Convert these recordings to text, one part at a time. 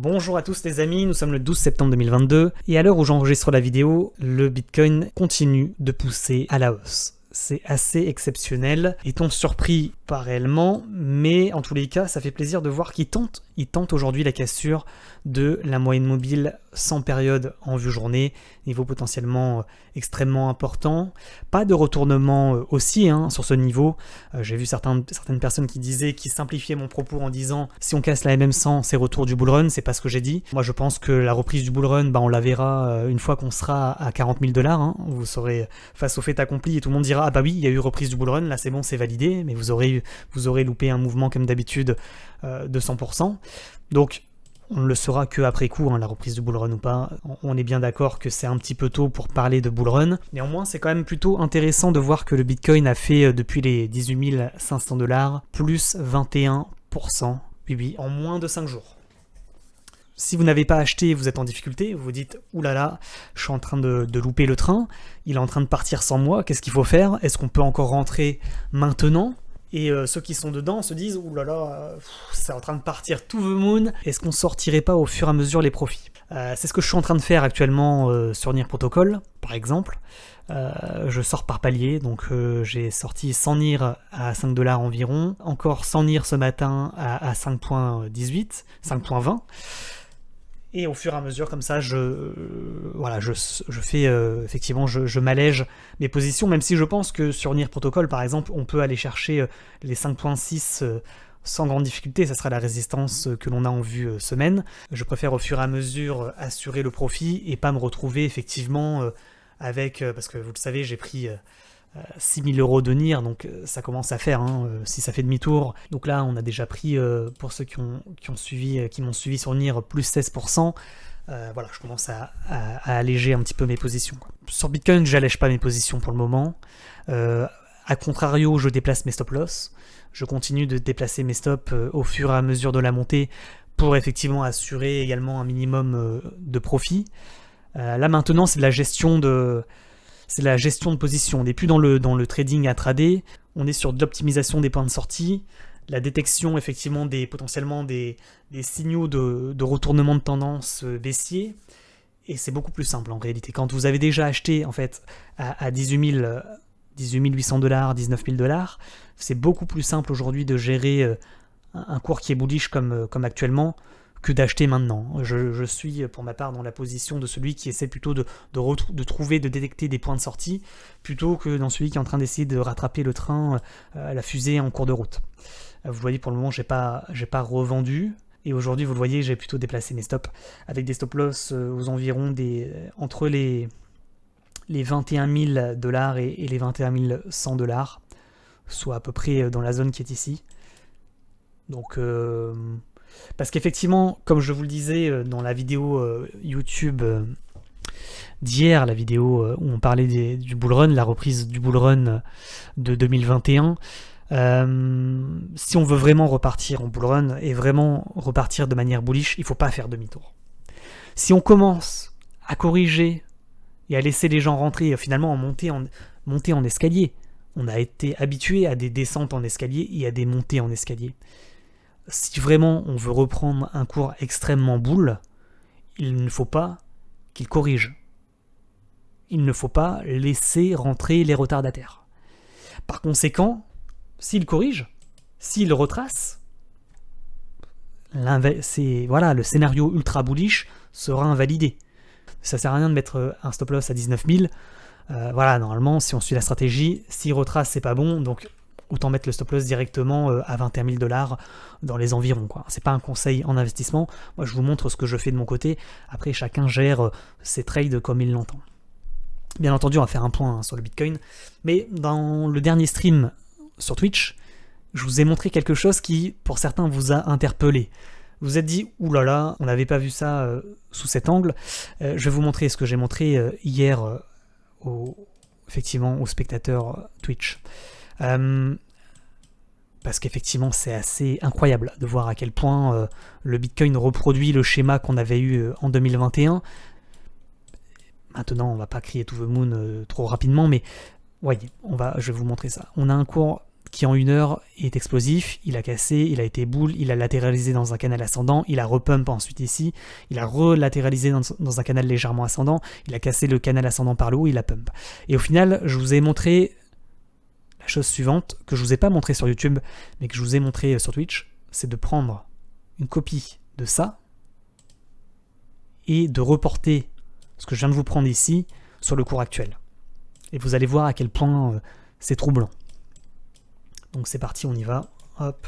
Bonjour à tous les amis, nous sommes le 12 septembre 2022 et à l'heure où j'enregistre la vidéo, le Bitcoin continue de pousser à la hausse. C'est assez exceptionnel, est-on surpris? Pas réellement, mais en tous les cas, ça fait plaisir de voir qu'il tente. Il tente aujourd'hui la cassure de la moyenne mobile sans période en vue journée, niveau potentiellement extrêmement important. Pas de retournement aussi sur ce niveau. J'ai vu certaines personnes qui disaient, qui simplifiaient mon propos en disant si on casse la MM100, c'est retour du bullrun, c'est pas ce que j'ai dit. Moi je pense que la reprise du bullrun, on la verra une fois qu'on sera à 40 000 $. Vous serez face au fait accompli et tout le monde dira ah bah oui, il y a eu reprise du bullrun, là c'est bon, c'est validé, mais vous aurez loupé un mouvement comme d'habitude de 100%. Donc on ne le saura que après coup, la reprise du bullrun ou pas. On est bien d'accord que c'est un petit peu tôt pour parler de bullrun. Néanmoins, c'est quand même plutôt intéressant de voir que le Bitcoin a fait depuis les 18 500 $, plus 21%, oui, en moins de 5 jours. Si vous n'avez pas acheté, vous êtes en difficulté, vous vous dites « oulala, je suis en train de louper le train, il est en train de partir sans moi, qu'est-ce qu'il faut faire? Est-ce qu'on peut encore rentrer maintenant ?» Et ceux qui sont dedans se disent « oulala, c'est en train de partir to the moon, est-ce qu'on sortirait pas au fur et à mesure les profits ?» C'est ce que je suis en train de faire actuellement sur NIR Protocol, par exemple. Je sors par palier, donc j'ai sorti 100 NIR à 5 $ environ, encore 100 NIR ce matin à 5.18, 5.20. Et au fur et à mesure, comme ça, je fais effectivement, je m'allège mes positions, même si je pense que sur NIR Protocol, par exemple, on peut aller chercher les 5.6 sans grande difficulté, ça sera la résistance que l'on a en vue semaine. Je préfère au fur et à mesure assurer le profit et pas me retrouver effectivement avec, parce que vous le savez, j'ai pris 6 000 € de NIR, donc ça commence à faire, si ça fait demi-tour. Donc là, on a déjà pris, pour ceux qui m'ont suivi sur NIR, plus 16%. Voilà, je commence à alléger un petit peu mes positions, quoi. Sur Bitcoin, j'allège pas mes positions pour le moment. A contrario, je déplace mes stop-loss. Je continue de déplacer mes stops au fur et à mesure de la montée pour effectivement assurer également un minimum de profit. Là maintenant, c'est la gestion de position. On n'est plus dans le trading intraday, on est sur de l'optimisation des points de sortie, la détection effectivement potentiellement des signaux de retournement de tendance baissier, et c'est beaucoup plus simple en réalité. Quand vous avez déjà acheté en fait à 18 800 $, 19 000 $, c'est beaucoup plus simple aujourd'hui de gérer un cours qui est bullish comme actuellement, que d'acheter maintenant. Je suis pour ma part dans la position de celui qui essaie plutôt de trouver, de détecter des points de sortie, plutôt que dans celui qui est en train d'essayer de rattraper le train, la fusée en cours de route. Vous voyez, pour le moment, j'ai pas revendu, et aujourd'hui, vous le voyez, j'ai plutôt déplacé mes stops, avec des stop-loss aux environs entre les 21 000 $ et les 21 100 $, soit à peu près dans la zone qui est ici. Donc parce qu'effectivement, comme je vous le disais dans la vidéo YouTube d'hier, la vidéo où on parlait du bullrun, la reprise du bullrun de 2021, si on veut vraiment repartir en bullrun et vraiment repartir de manière bullish, il ne faut pas faire demi-tour. Si on commence à corriger et à laisser les gens rentrer finalement monter en escalier, on a été habitué à des descentes en escalier et à des montées en escalier. Si vraiment on veut reprendre un cours extrêmement bull, il ne faut pas qu'il corrige. Il ne faut pas laisser rentrer les retardataires. Par conséquent, s'il corrige, s'il retrace, le scénario ultra bullish sera invalidé. Ça sert à rien de mettre un stop loss à 19 000. Normalement, si on suit la stratégie, s'il retrace, c'est pas bon, donc autant mettre le stop loss directement à 21 000 $ dans les environs, quoi. C'est pas un conseil en investissement. Moi, je vous montre ce que je fais de mon côté. Après, chacun gère ses trades comme il l'entend. Bien entendu, on va faire un point sur le Bitcoin. Mais dans le dernier stream sur Twitch, je vous ai montré quelque chose qui, pour certains, vous a interpellé. Vous vous êtes dit, oulala, on n'avait pas vu ça sous cet angle. Je vais vous montrer ce que j'ai montré hier effectivement aux spectateurs Twitch. Parce qu'effectivement c'est assez incroyable de voir à quel point le Bitcoin reproduit le schéma qu'on avait eu en 2021. Maintenant on va pas crier to the moon trop rapidement, mais voyez, je vais vous montrer ça. On a un cours qui en 1 heure est explosif, il a cassé, il a été boule, il a latéralisé dans un canal ascendant, il a repump ensuite ici, il a relatéralisé dans un canal légèrement ascendant, il a cassé le canal ascendant par le haut, il a pump. Et au final, je vous ai montré la chose suivante, que je vous ai pas montré sur YouTube, mais que je vous ai montré sur Twitch, c'est de prendre une copie de ça et de reporter ce que je viens de vous prendre ici sur le cours actuel. Et vous allez voir à quel point c'est troublant. Donc c'est parti, on y va. Hop.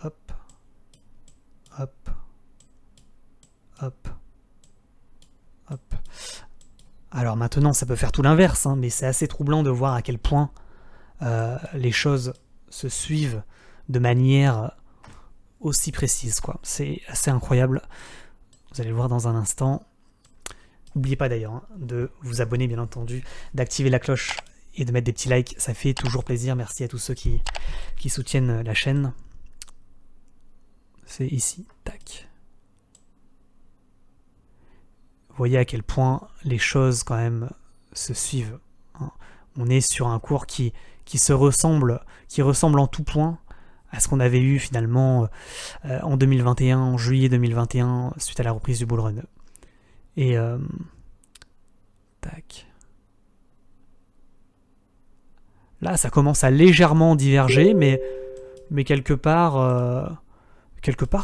Hop. Hop. Hop. Hop. Alors maintenant, ça peut faire tout l'inverse, hein, mais c'est assez troublant de voir à quel point les choses se suivent de manière aussi précise, quoi. C'est assez incroyable. Vous allez le voir dans un instant. N'oubliez pas d'ailleurs hein, de vous abonner, bien entendu, d'activer la cloche et de mettre des petits likes, ça fait toujours plaisir. Merci à tous ceux qui soutiennent la chaîne. C'est ici, tac. Vous voyez à quel point les choses quand même se suivent. Hein. On est sur un cours qui ressemble en tout point à ce qu'on avait eu finalement en 2021, en juillet 2021, suite à la reprise du bull run. Et tac. Là, ça commence à légèrement diverger, mais quelque part,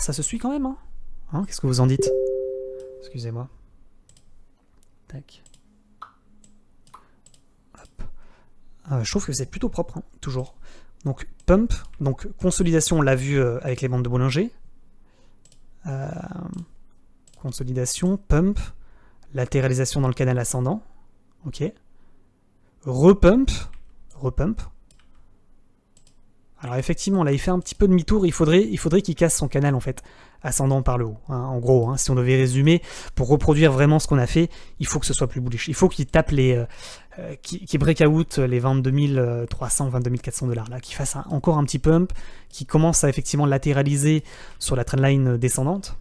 ça se suit quand même. Hein, qu'est-ce que vous en dites? Excusez-moi. Tac. Hop. Je trouve que c'est plutôt propre, hein, toujours. Donc, pump, donc consolidation, on l'a vu avec les bandes de Bollinger. Consolidation, pump, latéralisation dans le canal ascendant. Ok. Repump. Alors effectivement, là il fait un petit peu demi-tour, il faudrait qu'il casse son canal en fait, ascendant par le haut. Hein, en gros, hein, si on devait résumer, pour reproduire vraiment ce qu'on a fait, il faut que ce soit plus bullish. Il faut qu'il tape qu'il break out les 22 300, 22 400 $, là, qu'il fasse encore un petit pump, qui commence à effectivement latéraliser sur la trendline descendante.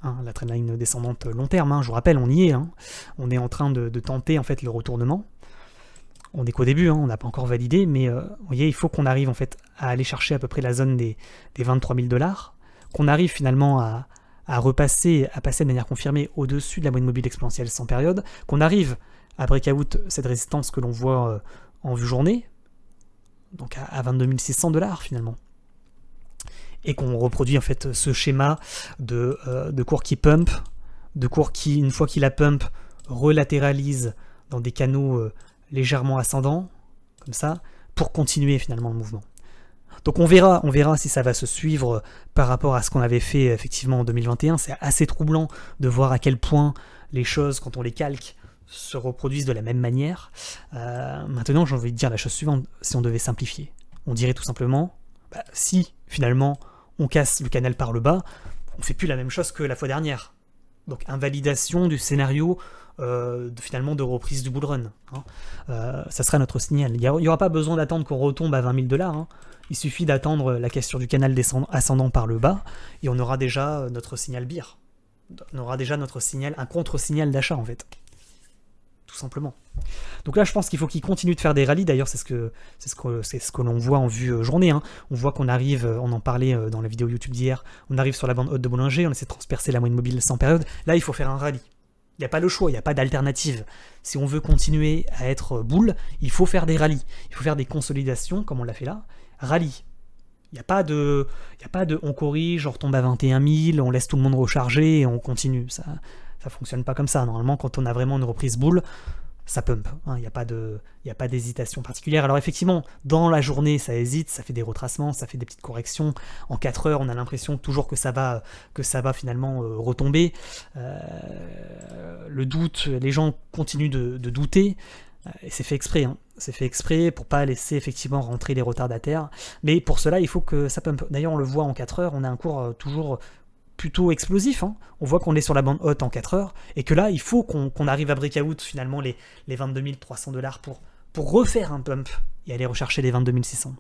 Hein, la trendline descendante long terme, hein, je vous rappelle, on y est. Hein. On est en train de tenter en fait le retournement. On n'est qu'au début, hein, on n'a pas encore validé, mais vous voyez, il faut qu'on arrive en fait à aller chercher à peu près la zone des 23 000 $, qu'on arrive finalement à passer de manière confirmée au-dessus de la moyenne mobile exponentielle sans période, qu'on arrive à break out cette résistance que l'on voit en vue journée, donc à 22 600 $ finalement, et qu'on reproduit en fait ce schéma de cours qui pump, de cours qui, une fois qu'il a pump, relatéralise dans des canaux légèrement ascendant, comme ça, pour continuer finalement le mouvement. Donc on verra si ça va se suivre par rapport à ce qu'on avait fait effectivement en 2021. C'est assez troublant de voir à quel point les choses, quand on les calque, se reproduisent de la même manière. Maintenant, j'ai envie de dire la chose suivante, si on devait simplifier. On dirait tout simplement, si finalement on casse le canal par le bas, on fait plus la même chose que la fois dernière. Donc invalidation du scénario finalement de reprise du bull run. Hein. Ça sera notre signal. Il n'y aura pas besoin d'attendre qu'on retombe à 20 000 $. Hein. Il suffit d'attendre la cassure du canal ascendant par le bas et on aura déjà notre signal bear. On aura déjà notre signal, un contre-signal d'achat en fait. Tout simplement. Donc là, je pense qu'il faut qu'il continue de faire des rallyes. D'ailleurs, c'est ce que l'on voit en vue journée. Hein. On voit qu'on arrive, on en parlait dans la vidéo YouTube d'hier, on arrive sur la bande haute de Bollinger, on essaie de transpercer la moyenne mobile sans période. Là, il faut faire un rallye. Il n'y a pas le choix, il n'y a pas d'alternative. Si on veut continuer à être bull, il faut faire des rallyes. Il faut faire des consolidations, comme on l'a fait là. Rallye. Il n'y a pas de on corrige, on retombe à 21 000, on laisse tout le monde recharger et on continue. Ça fonctionne pas comme ça. Normalement, quand on a vraiment une reprise bull, ça pump. Hein. Il n'y a pas d'hésitation particulière. Alors effectivement, dans la journée, ça hésite, ça fait des retracements, ça fait des petites corrections. En 4 heures, on a l'impression toujours que ça va finalement retomber. Le doute, les gens continuent de douter. Et c'est fait exprès, hein. C'est fait exprès pour pas laisser effectivement rentrer les retardataires. Mais pour cela, il faut que ça pump. D'ailleurs, on le voit en 4 heures, on a un cours toujours plutôt explosif. Hein. On voit qu'on est sur la bande haute en 4 heures et que là, il faut qu'on arrive à break out finalement les 22 300 $ pour refaire un pump et aller rechercher les 22 600.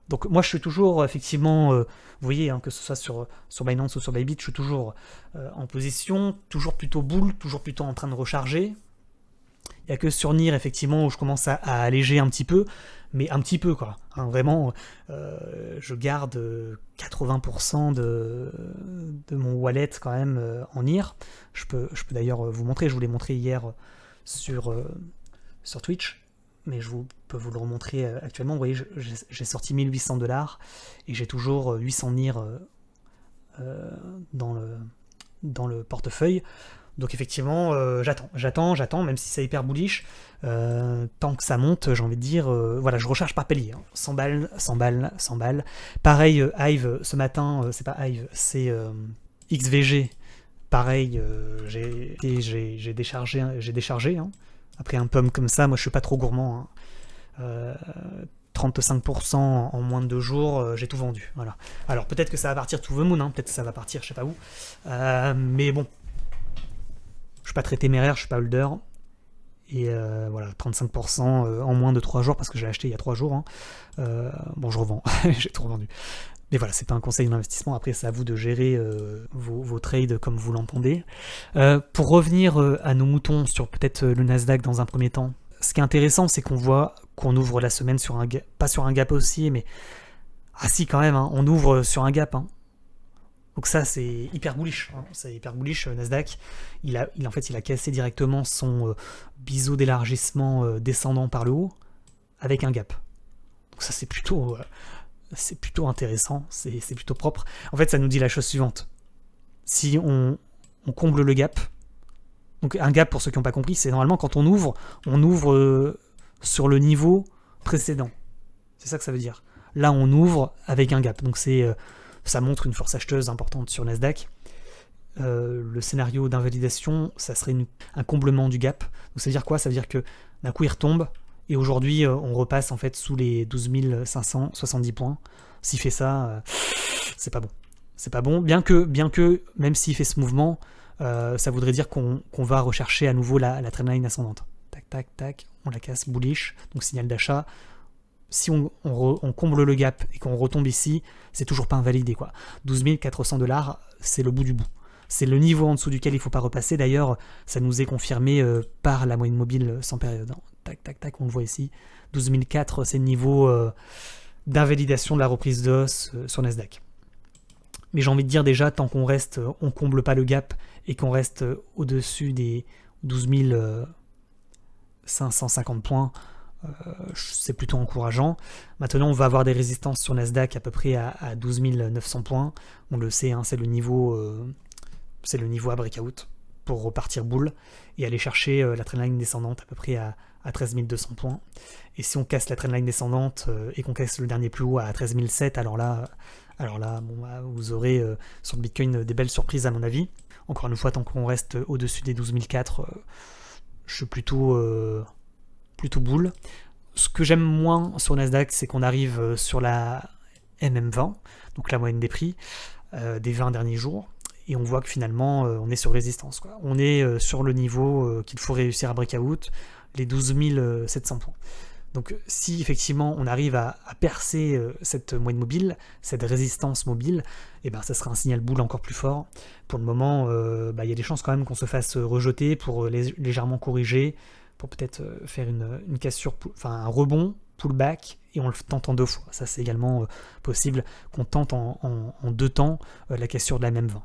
Donc moi, je suis toujours effectivement, vous voyez, hein, que ce soit sur Binance ou sur Bybit, je suis toujours en position, toujours plutôt bull, toujours plutôt en train de recharger. Il n'y a que sur NIR, effectivement, où je commence à alléger un petit peu, mais un petit peu, quoi. Hein, vraiment, je garde 80% de mon wallet, quand même, en NIR. Je peux d'ailleurs vous montrer, je vous l'ai montré hier sur Twitch, mais peux vous le remontrer actuellement. Vous voyez, j'ai sorti 1800$ et j'ai toujours 800 NIR dans le portefeuille. Donc effectivement, j'attends, même si c'est hyper bullish, tant que ça monte, j'ai envie de dire, voilà, je recharge par palier, hein. 100 balles, 100 balles, 100 balles. Pareil, Hive, ce matin, c'est pas Hive, c'est XVG, pareil, j'ai déchargé, hein. Après un pump comme ça, moi je suis pas trop gourmand, hein. 35% en moins de 2 jours, j'ai tout vendu, voilà. Alors peut-être que ça va partir to the moon, hein, peut-être que ça va partir je sais pas où, mais bon, je suis pas très téméraire, je suis pas holder, et voilà, 35% en moins de 3 jours, parce que j'ai acheté il y a 3 jours, hein. Bon, je revends, j'ai tout revendu. Mais voilà, c'est pas un conseil d'investissement, après c'est à vous de gérer vos trades comme vous l'entendez. Pour revenir à nos moutons sur peut-être le Nasdaq dans un premier temps, ce qui est intéressant, c'est qu'on voit qu'on ouvre la semaine sur un gap, pas sur un gap haussier, mais ah si quand même, hein, on ouvre sur un gap, hein. Donc ça c'est hyper bullish, hein. C'est hyper bullish. Nasdaq, il a cassé directement son biseau d'élargissement descendant par le haut avec un gap. Donc ça c'est plutôt intéressant, c'est plutôt propre. En fait ça nous dit la chose suivante: si on comble le gap, donc un gap, pour ceux qui n'ont pas compris, c'est normalement quand on ouvre sur le niveau précédent. C'est ça que ça veut dire. Là on ouvre avec un gap, donc ça montre une force acheteuse importante sur Nasdaq. Le scénario d'invalidation, ça serait un comblement du gap. Donc ça veut dire quoi? Ça veut dire que d'un coup il retombe, et aujourd'hui on repasse en fait sous les 12 570 points. S'il fait ça, c'est pas bon. C'est pas bon, bien que même s'il fait ce mouvement, ça voudrait dire qu'on va rechercher à nouveau la trendline ascendante. Tac, tac, tac, on la casse, bullish, donc signal d'achat. Si on comble le gap et qu'on retombe ici, c'est toujours pas invalidé, quoi. 12 400$, c'est le bout du bout. C'est le niveau en dessous duquel il ne faut pas repasser. D'ailleurs, ça nous est confirmé par la moyenne mobile sans période. Tac, tac, tac, on le voit ici. 12 400, c'est le niveau d'invalidation de la reprise de hausse sur Nasdaq. Mais j'ai envie de dire déjà, tant qu'on reste, on comble pas le gap et qu'on reste au-dessus des 12 550 points, c'est plutôt encourageant. Maintenant, on va avoir des résistances sur Nasdaq à peu près à 12 900 points. On le sait, hein, c'est le niveau à breakout pour repartir boule et aller chercher la trendline descendante à peu près à 13 200 points. Et si on casse la trendline descendante et qu'on casse le dernier plus haut à 13 700, alors là, bon, vous aurez sur le Bitcoin des belles surprises à mon avis. Encore une fois, tant qu'on reste au-dessus des 12 400, je suis plutôt boule. Ce que j'aime moins sur Nasdaq, c'est qu'on arrive sur la MM20, donc la moyenne des prix des 20 derniers jours, et on voit que finalement on est sur résistance, quoi. On est sur le niveau qu'il faut réussir à breakout, les 12 700 points. Donc si effectivement on arrive à percer cette moyenne mobile, cette résistance mobile, et ben ça sera un signal boule encore plus fort. Pour le moment, y a des chances quand même qu'on se fasse rejeter pour légèrement corriger, pour peut-être faire une cassure, enfin un rebond, pullback, et on le tente en 2 fois. Ça c'est également possible, qu'on tente en 2 temps la cassure de la MM20.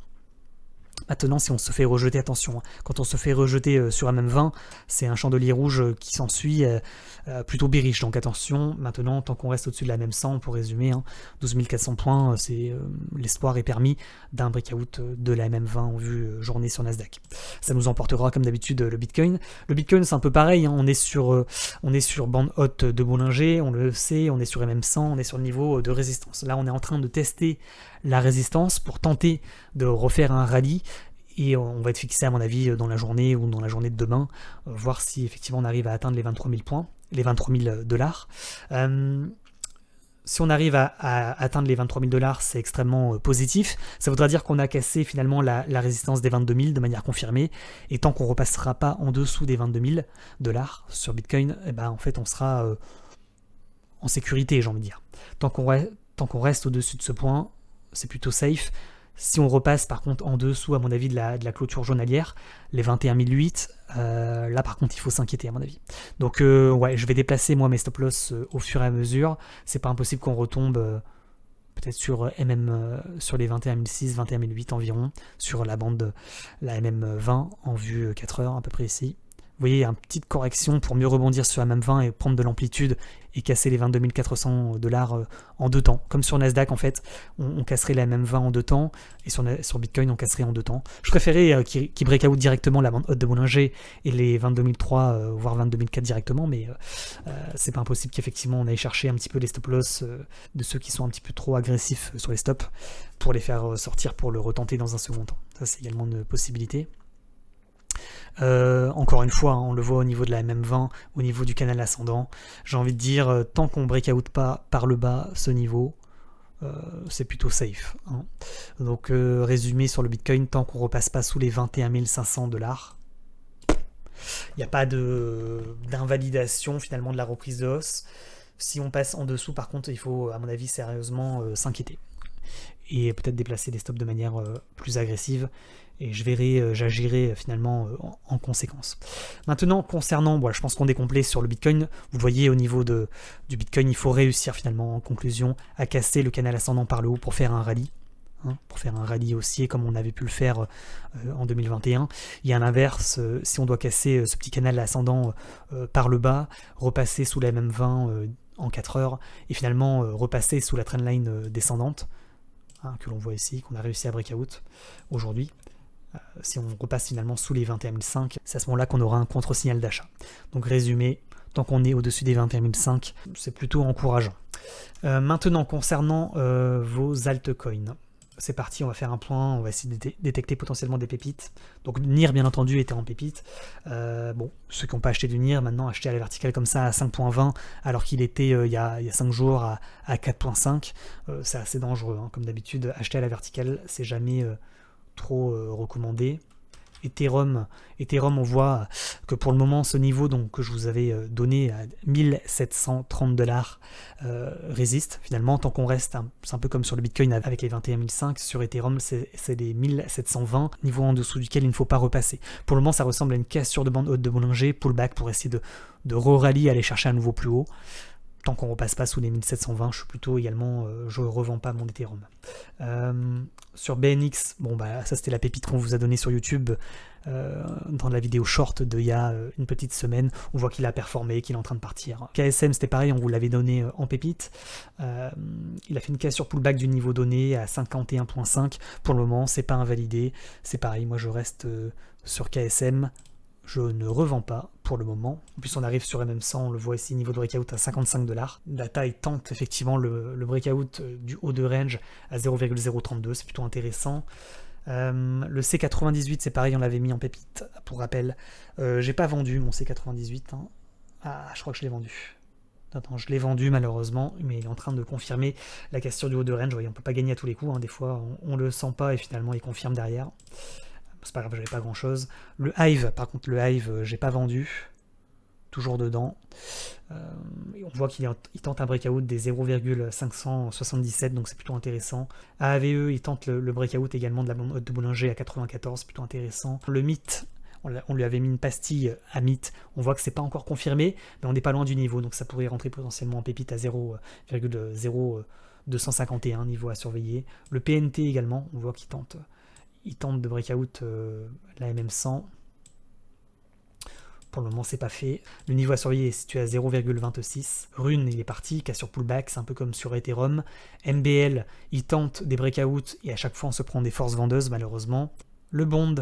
Maintenant, si on se fait rejeter, attention, hein, quand on se fait rejeter sur la MM20, c'est un chandelier rouge qui s'ensuit, plutôt bearish, donc attention. Maintenant, tant qu'on reste au-dessus de la MM100, pour résumer, hein, 12 400 points, l'espoir est permis d'un breakout de la MM20 en vue journée sur Nasdaq. Ça nous emportera comme d'habitude le Bitcoin. Le Bitcoin, c'est un peu pareil, hein, on est sur bande haute de Bollinger, on le sait, on est sur MM100, on est sur le niveau de résistance. Là, on est en train de tester la résistance pour tenter de refaire un rallye, et on va être fixé à mon avis dans la journée ou dans la journée de demain, voir si effectivement on arrive à atteindre les 23 000 points, les 23 000$. Si on arrive à atteindre les 23 000$, c'est extrêmement positif. Ça voudra dire qu'on a cassé finalement la résistance des 22 000 de manière confirmée, et tant qu'on ne repassera pas en dessous des 22 000$ sur Bitcoin, eh ben, en fait on sera en sécurité, j'ai envie de dire. Tant qu'on reste au-dessus de ce point, c'est plutôt safe. Si on repasse par contre en dessous, à mon avis, de la clôture journalière, les 21 008, là par contre il faut s'inquiéter à mon avis. Donc ouais, je vais déplacer moi mes stop loss au fur et à mesure. C'est pas impossible qu'on retombe peut-être sur sur les 21 006, 21 008 environ, sur la bande, la MM20 en vue 4 heures à peu près ici. Vous voyez, une petite correction pour mieux rebondir sur la MM20 et prendre de l'amplitude et casser les 22 400 $ en 2 temps. Comme sur Nasdaq, en fait, on casserait la MM20 en 2 temps, et sur Bitcoin, on casserait en 2 temps. Je préférais qu'il break out directement la bande haute de Bollinger et les 22 003, voire 22 004 directement, mais c'est pas impossible qu'effectivement on aille chercher un petit peu les stop loss de ceux qui sont un petit peu trop agressifs sur les stops pour les faire sortir pour le retenter dans un second temps. Ça, c'est également une possibilité. Encore une fois, hein, on le voit au niveau de la MM20, au niveau du canal ascendant. J'ai envie de dire, tant qu'on breakout pas par le bas ce niveau, c'est plutôt safe. Hein. Donc, résumé sur le Bitcoin, tant qu'on repasse pas sous les 21 500 $, il n'y a pas d'invalidation finalement de la reprise de hausse. Si on passe en dessous, par contre, il faut, à mon avis, sérieusement s'inquiéter. Et peut-être déplacer les stops de manière plus agressive. Et j'agirai finalement en conséquence. Maintenant, concernant, je pense qu'on est complet sur le Bitcoin. Vous voyez, au niveau du Bitcoin, il faut réussir finalement, en conclusion, à casser le canal ascendant par le haut pour faire un rallye. Pour faire un rallye haussier comme on avait pu le faire en 2021. Il y a l'inverse, si on doit casser ce petit canal ascendant par le bas, repasser sous la MM20 en 4 heures, et finalement repasser sous la trendline descendante, que l'on voit ici, qu'on a réussi à breakout aujourd'hui. Si on repasse finalement sous les 21 500, c'est à ce moment-là qu'on aura un contre-signal d'achat. Donc résumé, tant qu'on est au-dessus des 21 500, c'est plutôt encourageant. Maintenant, concernant vos altcoins, c'est parti, on va faire un point, on va essayer de détecter potentiellement des pépites. Donc NIR, bien entendu, était en pépite. Bon, ceux qui n'ont pas acheté du NIR, maintenant acheter à la verticale comme ça à 5.20, alors qu'il était il y a 5 jours à 4.5, c'est assez dangereux. Hein. Comme d'habitude, acheter à la verticale, c'est jamais trop recommandé. Ethereum, on voit que pour le moment, ce niveau donc, que je vous avais donné à 1730 $ résiste. Finalement, tant qu'on reste, c'est un peu comme sur le Bitcoin avec les 21 500, sur Ethereum, c'est les 1720, niveau en dessous duquel il ne faut pas repasser. Pour le moment, ça ressemble à une cassure de bande haute de Bollinger, pullback pour essayer de re-rally, aller chercher un nouveau plus haut. Tant qu'on ne repasse pas sous les 1720, je suis plutôt également, je ne revends pas mon Ethereum. Sur BNX, ça c'était la pépite qu'on vous a donnée sur YouTube dans la vidéo short d'il y a une petite semaine. On voit qu'il a performé, qu'il est en train de partir. KSM c'était pareil, on vous l'avait donné en pépite. Il a fait une cassure pullback du niveau donné à 51.5. Pour le moment, c'est pas invalidé. C'est pareil, moi je reste sur KSM. Je ne revends pas pour le moment. En plus, on arrive sur MM100, on le voit ici, niveau de breakout à 55 $. La taille tente effectivement le breakout du haut de range à 0,032, c'est plutôt intéressant. Le C98, c'est pareil, on l'avait mis en pépite, pour rappel. J'ai pas vendu mon C98. Hein. Ah, je crois que je l'ai vendu. Attends, je l'ai vendu malheureusement, mais il est en train de confirmer la cassure du haut de range. Vous voyez, on peut pas gagner à tous les coups, hein. Des fois on le sent pas et finalement il confirme derrière. C'est pas grave, j'avais pas grand chose. Le Hive, par contre, j'ai pas vendu. Toujours dedans. On voit qu'il tente un breakout des 0,577, donc c'est plutôt intéressant. AAVE, il tente le breakout également de la bande haute de Bollinger à 94, plutôt intéressant. Le MIT, on lui avait mis une pastille à MIT. On voit que c'est pas encore confirmé, mais on n'est pas loin du niveau, donc ça pourrait rentrer potentiellement en pépite à 0,0251, niveau à surveiller. Le PNT également, on voit qu'il tente de breakout la MM100. Pour le moment, c'est pas fait. Le niveau à surveiller est situé à 0,26. Rune, il est parti. Cassure pullback, c'est un peu comme sur Ethereum. MBL, il tente des breakouts et à chaque fois, on se prend des forces vendeuses, malheureusement. Le bond,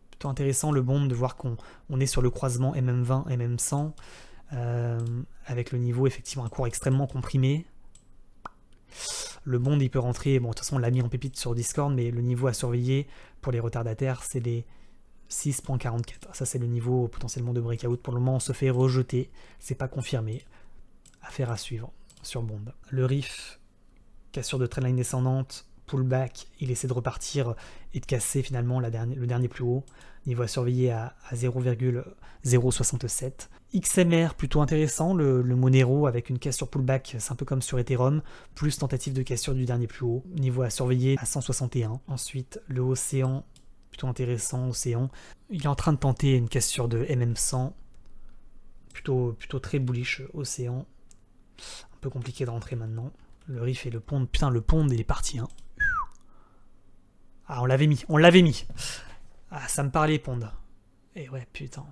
plutôt intéressant, le bond, de voir qu'on est sur le croisement MM20, MM100, avec le niveau, effectivement, un cours extrêmement comprimé. Le bond, il peut rentrer, bon, de toute façon, on l'a mis en pépite sur Discord, mais le niveau à surveiller pour les retardataires, c'est les 6.44. Ça, c'est le niveau potentiellement de breakout. Pour le moment, on se fait rejeter. C'est pas confirmé. Affaire à suivre sur bond. Le RIF, cassure de trendline descendante, pullback, il essaie de repartir et de casser finalement le dernier plus haut. Niveau à surveiller à 0,067. XMR, plutôt intéressant, le Monero avec une cassure pullback, c'est un peu comme sur Ethereum, plus tentative de cassure du dernier plus haut. Niveau à surveiller à 161. Ensuite, le Océan, plutôt intéressant, Océan. Il est en train de tenter une cassure de MM100. Plutôt très bullish, Océan. Un peu compliqué de rentrer maintenant. Le riff et le pond. Putain, le pond, il est parti. Hein. Ah, on l'avait mis. Ah, ça me parlait, pond. Et ouais, putain.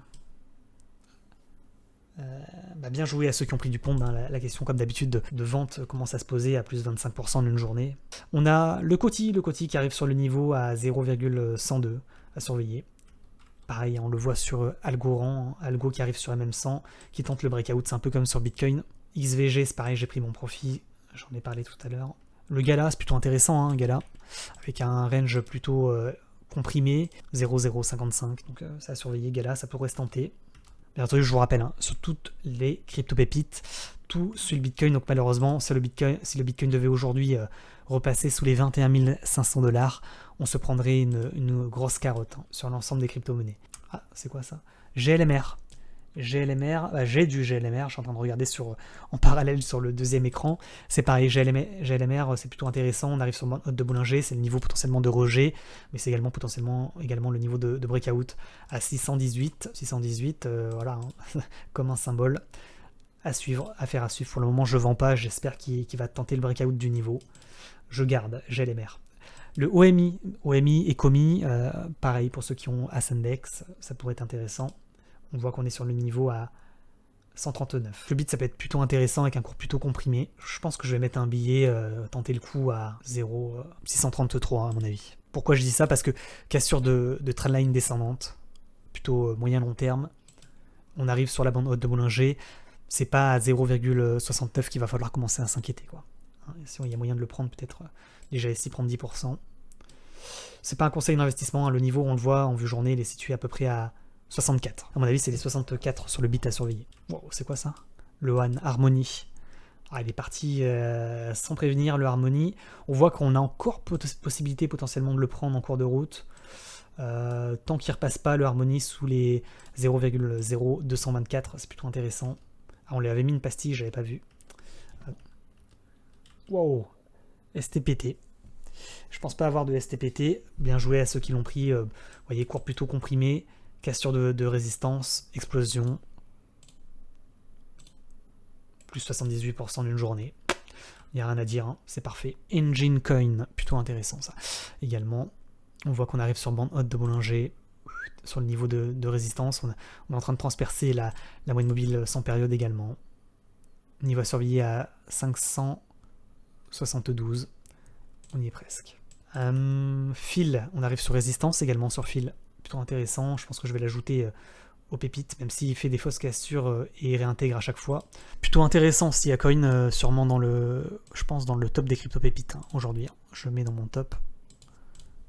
Bien joué à ceux qui ont pris du pond. Hein. La question, comme d'habitude, de vente commence à se poser à plus 25% en une journée. On a le Coty qui arrive sur le niveau à 0,102 à surveiller. Pareil, on le voit sur Algorand, Algo qui arrive sur MM100, qui tente le breakout, c'est un peu comme sur Bitcoin. XVG, c'est pareil, j'ai pris mon profit, j'en ai parlé tout à l'heure. Le Gala, c'est plutôt intéressant, hein, Gala, avec un range plutôt comprimé, 0,055, donc ça a surveillé Gala, ça pourrait se tenter. Bien entendu, je vous rappelle, hein, sur toutes les crypto-pépites, tout sur le Bitcoin, donc malheureusement, si le Bitcoin devait aujourd'hui repasser sous les 21 500 $, on se prendrait une grosse carotte hein, sur l'ensemble des crypto-monnaies. Ah, c'est quoi ça? GLMR. J'ai du GLMR, je suis en train de regarder en parallèle sur le deuxième écran. C'est pareil, GLMR, c'est plutôt intéressant. On arrive sur le de Bollinger, c'est le niveau potentiellement de rejet, mais c'est également le niveau de breakout à 618. 618, voilà, hein, comme un symbole. Affaire à suivre. Pour le moment, je ne vends pas, j'espère qu'il va tenter le breakout du niveau. Je garde GLMR. Le OMI et COMI, pareil pour ceux qui ont Ascendex, ça pourrait être intéressant. On voit qu'on est sur le niveau à 139. Le bit, ça peut être plutôt intéressant avec un cours plutôt comprimé. Je pense que je vais mettre un billet, tenter le coup à 0,633 à mon avis. Pourquoi je dis ça? Parce que cassure de trendline descendante, plutôt moyen-long terme. On arrive sur la bande haute de Bollinger. C'est pas à 0,69 qu'il va falloir commencer à s'inquiéter, quoi. Si il y a moyen de le prendre, peut-être déjà ici prendre 10%. C'est pas un conseil d'investissement, hein. Le niveau, on le voit en vue journée, il est situé à peu près à 64. À mon avis, c'est les 64 sur le bit à surveiller. Wow, c'est quoi ça? Le Han Harmony. Ah, il est parti sans prévenir, le Harmony. On voit qu'on a encore possibilité potentiellement de le prendre en cours de route. Tant qu'il ne repasse pas le Harmony sous les 0,0224, c'est plutôt intéressant. Ah, on lui avait mis une pastille, j'avais pas vu. Wow, STPT. Je pense pas avoir de STPT. Bien joué à ceux qui l'ont pris. Vous voyez, cours plutôt comprimé. Cassure de résistance. Explosion. Plus 78% d'une journée. Il n'y a rien à dire. Hein, c'est parfait. Engine Coin. Plutôt intéressant ça. Également. On voit qu'on arrive sur bande haute de Bollinger. Sur le niveau de résistance. On est en train de transpercer la moyenne mobile sans période également. Niveau à surveiller à 572. On y est presque. Fil, on arrive sur résistance également sur fil. Plutôt intéressant. Je pense que je vais l'ajouter aux pépites, même s'il fait des fausses cassures et réintègre à chaque fois. Plutôt intéressant s'il y a coin sûrement dans le top des crypto pépites hein, aujourd'hui. Je le mets dans mon top.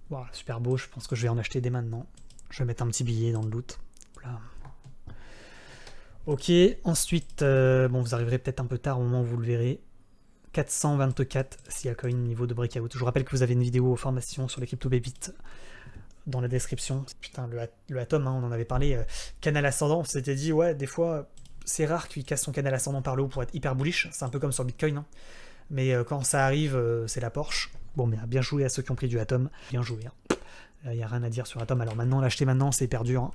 Voilà, super beau. Je pense que je vais en acheter dès maintenant. Je vais mettre un petit billet dans le loot. Voilà. Ok, ensuite, vous arriverez peut-être un peu tard au moment où vous le verrez. 424 s'il y a coin niveau de breakout. Je vous rappelle que vous avez une vidéo formation sur les crypto pépites dans la description. Putain, le Atom, hein, on en avait parlé. Canal ascendant, on s'était dit, ouais, des fois, c'est rare qu'il casse son canal ascendant par le haut pour être hyper bullish. C'est un peu comme sur Bitcoin. Hein. Mais quand ça arrive, c'est la Porsche. Bon, mais bien joué à ceux qui ont pris du Atom. Bien joué. Hein. Il n'y a rien à dire sur Atom. Alors maintenant, l'acheter maintenant, c'est hyper dur. Hein.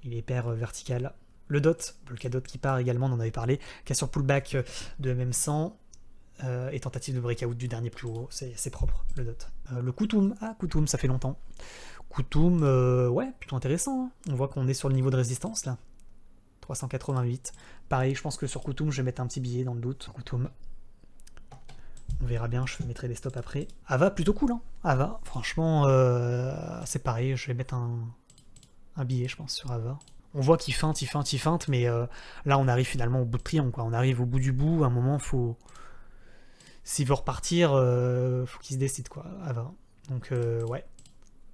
Il est hyper vertical. Le DOT, le K-DOT qui part également, on en avait parlé. Cassure pullback de MM100. Et tentative de breakout du dernier plus haut, c'est propre, le DOT. Le Kutum, Kutum, ça fait longtemps. Kutum, ouais, plutôt intéressant. Hein. On voit qu'on est sur le niveau de résistance, là. 388. Pareil, je pense que sur Kutum, je vais mettre un petit billet dans le doute. Kutum. On verra bien, je mettrai des stops après. Ava, plutôt cool, hein. Ava, franchement, c'est pareil, je vais mettre un billet, je pense, sur Ava. On voit qu'il feinte, mais là, on arrive finalement au bout de triangle, quoi. On arrive au bout du bout, à un moment, faut... S'il veut repartir, faut qu'il se décide, quoi, Ava. Donc, ouais.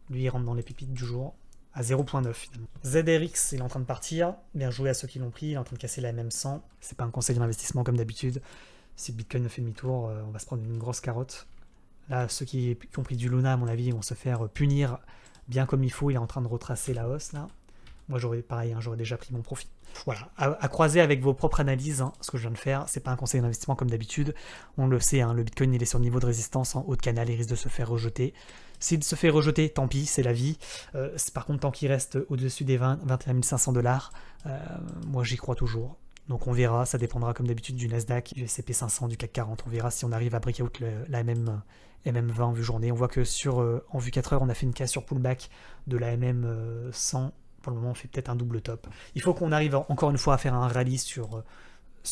Lui, il rentre dans les pépites du jour. À 0.9, finalement. ZRX, il est en train de partir. Bien joué à ceux qui l'ont pris. Il est en train de casser la MM100. C'est pas un conseil d'investissement comme d'habitude. Si le Bitcoin fait demi-tour, on va se prendre une grosse carotte. Là, ceux qui ont pris du Luna, à mon avis, vont se faire punir bien comme il faut. Il est en train de retracer la hausse, là. Moi, j'aurais pareil, hein, j'aurais déjà pris mon profit. Voilà, à croiser avec vos propres analyses, hein, ce que je viens de faire, c'est pas un conseil d'investissement comme d'habitude. On le sait, hein, le Bitcoin, il est sur le niveau de résistance en haut de canal, il risque de se faire rejeter. S'il se fait rejeter, tant pis, c'est la vie. Par contre, tant qu'il reste au-dessus des 21 500 $, moi, j'y crois toujours. Donc on verra, ça dépendra comme d'habitude du Nasdaq, du S&P 500, du CAC 40. On verra si on arrive à break out la MM20 en vue journée. On voit que en vue 4 heures, on a fait une casse sur pullback de la MM100. Pour le moment, on fait peut-être un double top. Il faut qu'on arrive encore une fois à faire un rallye sur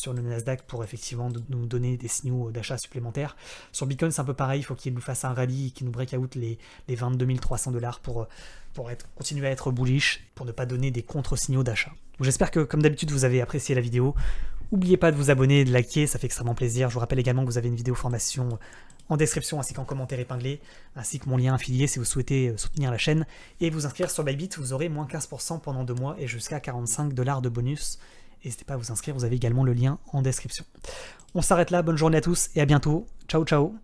le Nasdaq pour effectivement nous donner des signaux d'achat supplémentaires. Sur Bitcoin, c'est un peu pareil, il faut qu'il nous fasse un rallye, qu'il nous break out les 22 300 $ pour continuer à être bullish, pour ne pas donner des contre-signaux d'achat. J'espère que, comme d'habitude, vous avez apprécié la vidéo. N'oubliez pas de vous abonner et de liker, ça fait extrêmement plaisir. Je vous rappelle également que vous avez une vidéo formation en description ainsi qu'en commentaire épinglé, ainsi que mon lien affilié si vous souhaitez soutenir la chaîne. Et vous inscrire sur Bybit, vous aurez moins 15% pendant 2 mois et jusqu'à 45 $ de bonus. N'hésitez pas à vous inscrire, vous avez également le lien en description. On s'arrête là, bonne journée à tous et à bientôt. Ciao ciao.